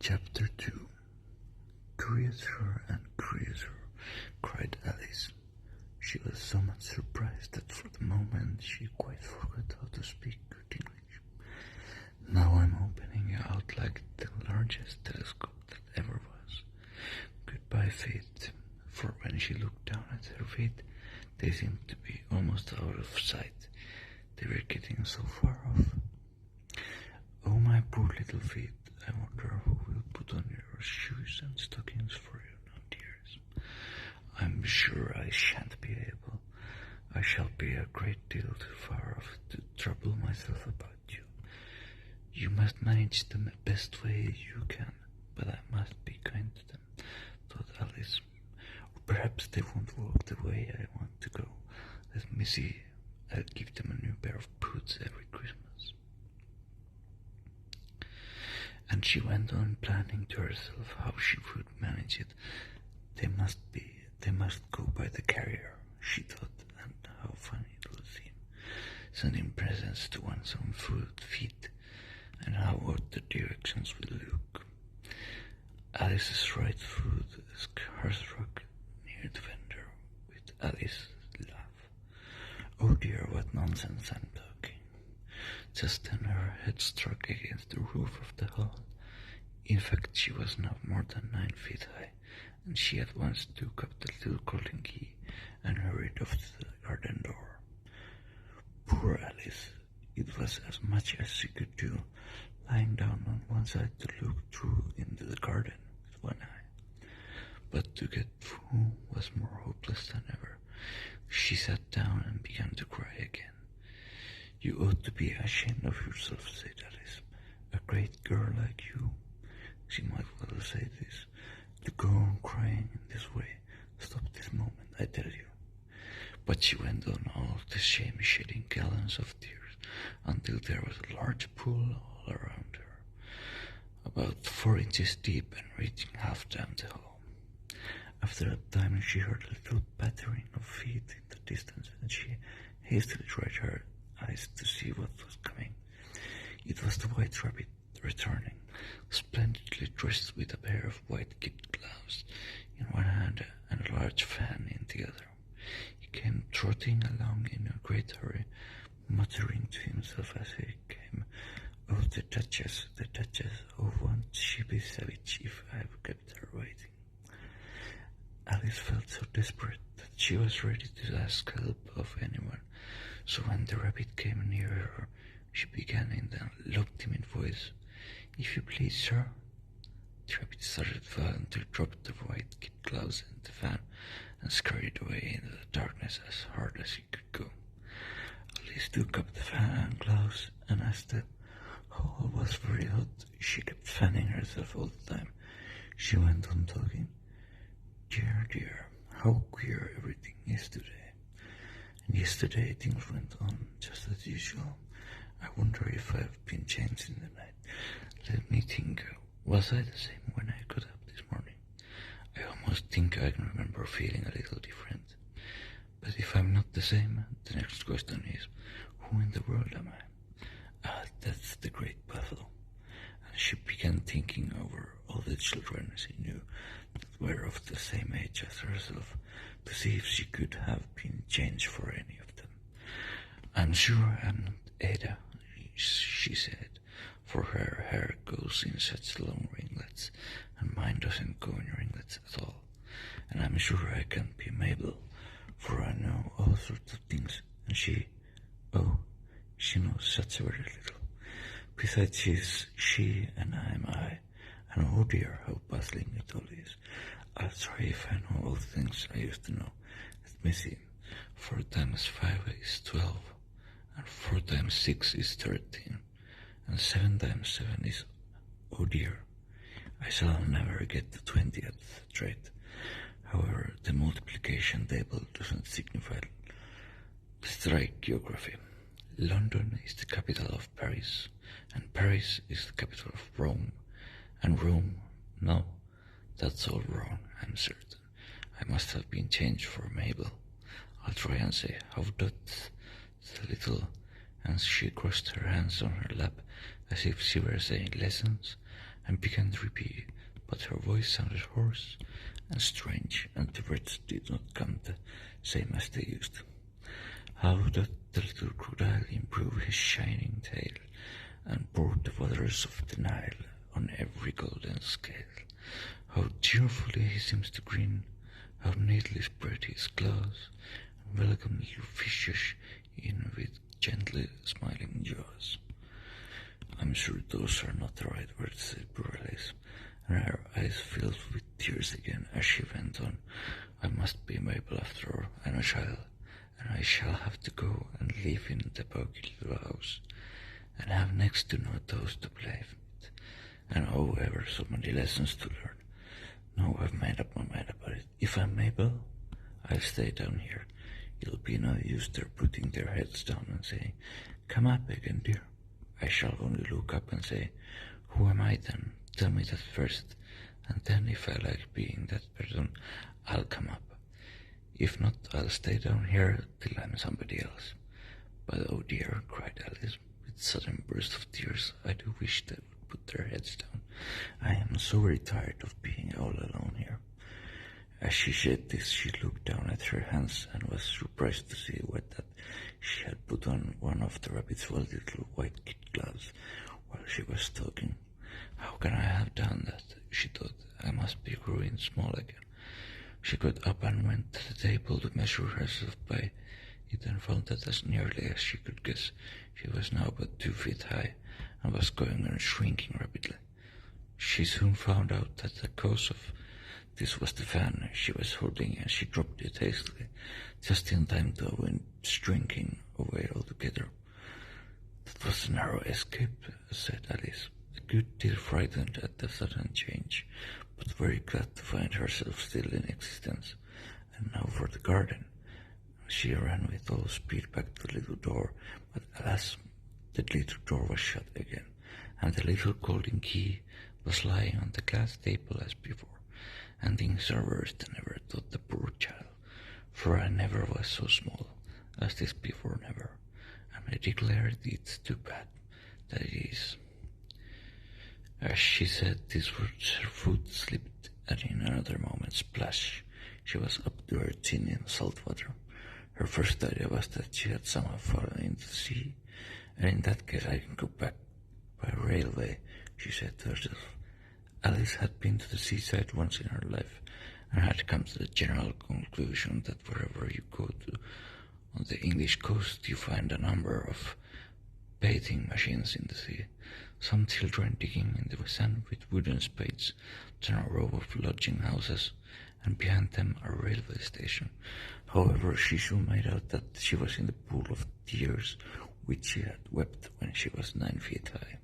Chapter 2. Curiouser and curiouser, cried Alice. She was so much surprised that for the moment she quite forgot how to speak good English. Now I'm opening out like the largest telescope that ever was. Goodbye, feet, for when she looked down at her feet, they seemed to be almost out of sight. They were getting so far off. Oh, my poor little feet, I wonder who will put on your shoes and stockings for you now, dears. I'm sure I shan't be able. I shall be a great deal too far off to trouble myself about you. You must manage them the best way you can, but I must be kind to them, thought Alice. Or perhaps they won't walk the way I want to go. Let me see. I'll give them a new pair of boots every Christmas. And she went on planning to herself how she would manage it. They must go by the carrier, she thought, and how funny it would seem, sending presents to one's own feet, and how odd the directions would look. Alice's right foot struck near the fender with Alice's laugh. Oh dear, what nonsense I'm talking. Just then her head struck against the roof of the hall. In fact, she was now more than 9 feet high, and she at once took up the little golden key and hurried off to the garden door. Poor Alice! It was as much as she could do, lying down on one side to look through into the garden with one eye. But to get through was more hopeless than ever. She sat down and began to cry again. You ought to be ashamed of yourself, said Alice. A great girl like you, she might well say this, to go on crying in this way. Stop this moment, I tell you. But she went on all the shame-shedding gallons of tears until there was a large pool all around her, about 4 inches deep and reaching half down the hall. After a time she heard a little pattering of feet in the distance, and she hastily tried her eyes to see what was coming. It was the White Rabbit returning, splendidly dressed with a pair of white kid gloves in one hand and a large fan in the other. He came trotting along in a great hurry, muttering to himself as he came, Oh, the Duchess, oh, won't she be savage if I've kept her waiting. Alice felt so desperate that she was ready to ask help of anyone, so when the rabbit came near her, she began in a low, timid voice, If you please, sir. The rabbit started violently, dropped the white kid gloves and the fan, and scurried away into the darkness as hard as he could go. Alice took up the fan and gloves, and as the hall was very hot, she kept fanning herself all the time. She went on talking. Dear, dear, how queer everything is today. And yesterday things went on just as usual. I wonder if I've been changed in the night. Let me think. Was I the same when I got up this morning? I almost think I can remember feeling a little different. But if I'm not the same, the next question is, who in the world am I? Ah, that's the great puzzle. And she began thinking over all the children she knew that were of the same age as herself, to see if she could have been changed for any of them. I'm sure I'm not Ada, she said, for her hair goes in such long ringlets, and mine doesn't go in ringlets at all. And I'm sure I can't be Mabel, for I know all sorts of things, and she knows such very little. Besides, she's she, and I'm I, and oh dear, how puzzling it all is. I'll try if I know all the things I used to know. Let me see. 4 times 5 is 12, and 4 times 6 is 13, and 7 times 7 is, oh dear, I shall never get to 20 at that rate. However, the multiplication table doesn't signify. Let's try geography. London is the capital of Paris, and Paris is the capital of Rome, and Rome, no, that's all wrong, I'm certain. I must have been changed for Mabel. I'll try and say, how doth the little, and she crossed her hands on her lap as if she were saying lessons, and began to repeat, but her voice sounded hoarse and strange, and the words did not come the same as they used. How did the little crocodile improve his shining tail, and poured the waters of the Nile on every golden scale? How cheerfully he seems to grin, how neatly spread his claws, and welcome little fishes in with gently smiling jaws. I'm sure those are not the right words, said poor Alice, and her eyes filled with tears again as she went on. I must be Mabel after all, and a child, and I shall have to go and live in the poky little house, and have next to no toes to play with, and oh, ever so many lessons to learn. No, I've made up my mind about it. If I'm Mabel, I'll stay down here. It'll be no use their putting their heads down and saying, come up again, dear. I shall only look up and say, who am I then? Tell me that first, and then if I like being that person, I'll come up. If not, I'll stay down here till I'm somebody else. But oh dear, cried Alice, with a sudden burst of tears, I do wish they would put their heads down. I am so very tired of being all alone here. As she said this, she looked down at her hands and was surprised to see that she had put on one of the rabbit's little white kid gloves while she was talking. How can I have done that? She thought. I must be growing small again. She got up and went to the table to measure herself by it, and found that as nearly as she could guess, she was now but 2 feet high, and was going on shrinking rapidly. She soon found out that the cause of this was the fan she was holding, and she dropped it hastily, just in time to avoid shrinking away altogether. That was a narrow escape, said Alice, a good deal frightened at the sudden change, but very glad to find herself still in existence. And now for the garden. She ran with all speed back to the little door, but alas, the little door was shut again, and the little golden key was lying on the glass table as before. And things are worse than ever, thought the poor child, for I never was so small as this before, never, and I declare it's too bad that it is. As she said these words, her foot slipped, and in another moment, splash, she was up to her chin in salt water. Her first idea was that she had somehow fallen into the sea, and in that case I can go back by railway, she said to herself. Alice had been to the seaside once in her life, and had come to the general conclusion that wherever you go to on the English coast, you find a number of bathing machines in the sea, some children digging in the sand with wooden spades, then a row of lodging houses, and behind them a railway station. However, she soon made out that she was in the pool of tears which she had wept when she was 9 feet high.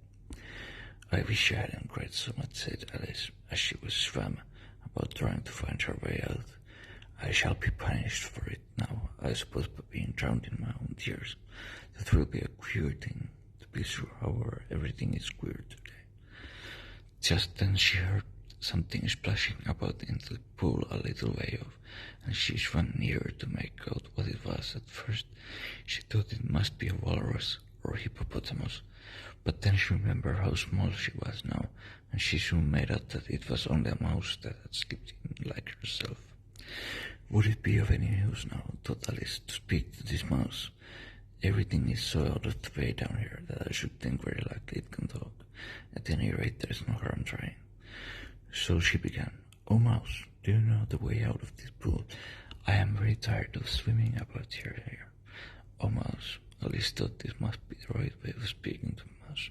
I wish I hadn't cried so much, said Alice, as she was swam about trying to find her way out. I shall be punished for it now, I suppose, by being drowned in my own tears. That will be a queer thing, to be sure. However, everything is queer today. Just then she heard something splashing about into the pool a little way off, and she swam nearer to make out what it was. At first she thought it must be a walrus or hippopotamus, but then she remembered how small she was now, and she soon made out that it was only a mouse that had slipped in like herself. Would it be of any use now, thought Alice, to speak to this mouse? Everything is so out of the way down here that I should think very likely it can talk. At any rate, there is no harm trying. So she began. Oh, mouse, do you know the way out of this pool? I am very tired of swimming about here. Oh, mouse, Alice thought this must be the right way of speaking to a mouse.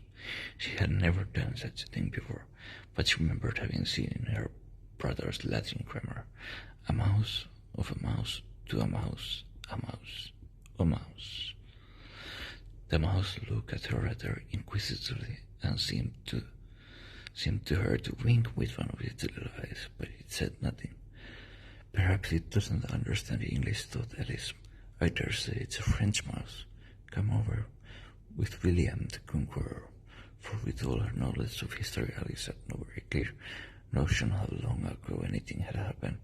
She had never done such a thing before, but she remembered having seen in her brother's Latin grammar, a mouse, of a mouse, to a mouse, a mouse, a mouse. The mouse looked at her rather inquisitively, and seemed to her to wink with one of its little eyes, but it said nothing. Perhaps it doesn't understand English, thought Alice. I dare say it's a French mouse, come over with William the Conqueror, for with all her knowledge of history, Alice had no very clear notion how long ago anything had happened.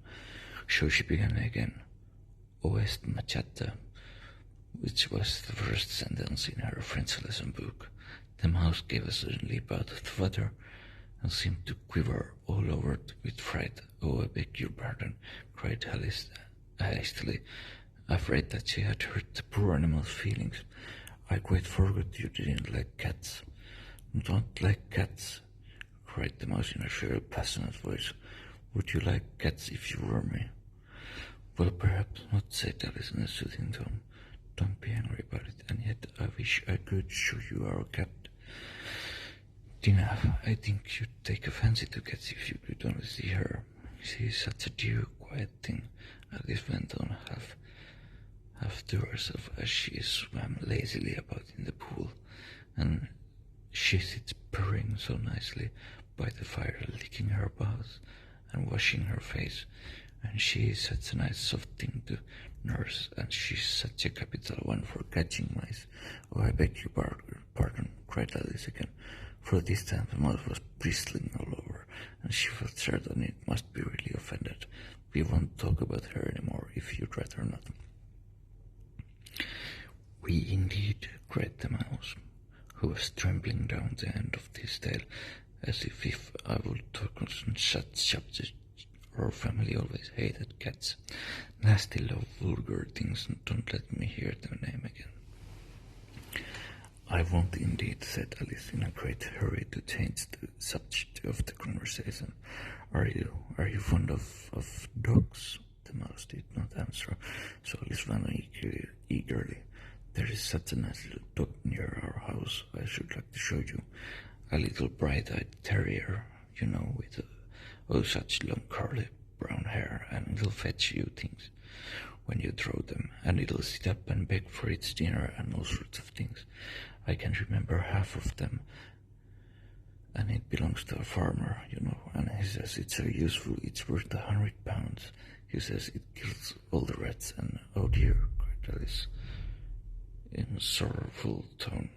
So she began again. Oest machata, which was the first sentence in her French lesson book. The mouse gave a sudden leap out of the water, and seemed to quiver all over with fright. "Oh, I beg your pardon," cried Alice hastily, afraid that she had hurt the poor animal's feelings. "I quite forgot you didn't like cats." "Don't like cats?" cried the mouse in a shrill, passionate voice. "Would you like cats if you were me?" "Well, perhaps not," said Alice in a soothing tone. "Don't be angry about it, and yet I wish I could show you our cat. Tina, I think you'd take a fancy to cats if you could only see her. She is such a dear, quiet thing," Alice went on half to herself as she swam lazily about in the pool, "and she sits purring so nicely by the fire, licking her paws and washing her face, and she is such a nice soft thing to nurse, and she's such a capital one for catching mice." "Oh, I beg your pardon," cried Alice again, for this time the mouse was bristling all over, and she felt certain it must be really offended. "We won't talk about her any more, if you'd rather not." "We indeed," cried the mouse, who was trembling down the end of his tail, as if I would talk on such subjects. "Our family always hated cats. Nasty, low, vulgar things, and don't let me hear the name again." "I won't indeed," said Alice in a great hurry to change the subject of the conversation. Are you fond of dogs?" The mouse did not answer, so Alice ran eagerly. "There is such a nice little dog near our house. I should like to show you. A little bright-eyed terrier, with such long curly brown hair, and it'll fetch you things when you throw them, and it'll sit up and beg for its dinner and all sorts of things. I can remember half of them, and it belongs to a farmer, and he says it's so useful, it's worth £100. He says it kills all the rats, and oh dear," cried Alice in a sorrowful tone,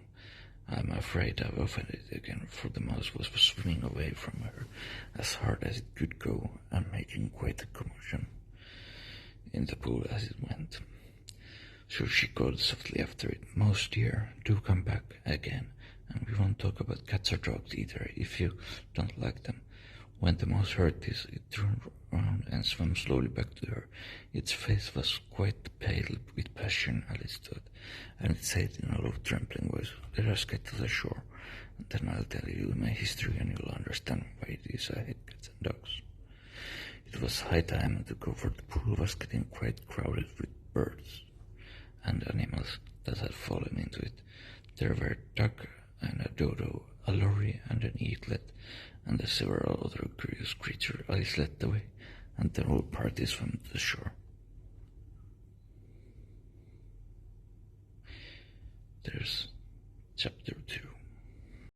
"I'm afraid I've offended again," for the mouse was swimming away from her as hard as it could go, and making quite a commotion in the pool as it went. So she called softly after it, "Mouse dear, do come back again, and we won't talk about cats or dogs either, if you don't like them." When the mouse heard this, it turned round and swam slowly back to her. Its face was quite pale with passion, Alice thought, and it said in a low, trembling voice, "Let us get to the shore, and then I'll tell you my history, and you'll understand why it is I hate cats and dogs." It was high time to go, for the pool was getting quite crowded with birds and animals that had fallen into it. There were a duck and a dodo, a lorry and an eaglet, and several other curious creatures. Alice led the way, and the whole party swam to the shore. There's chapter 2.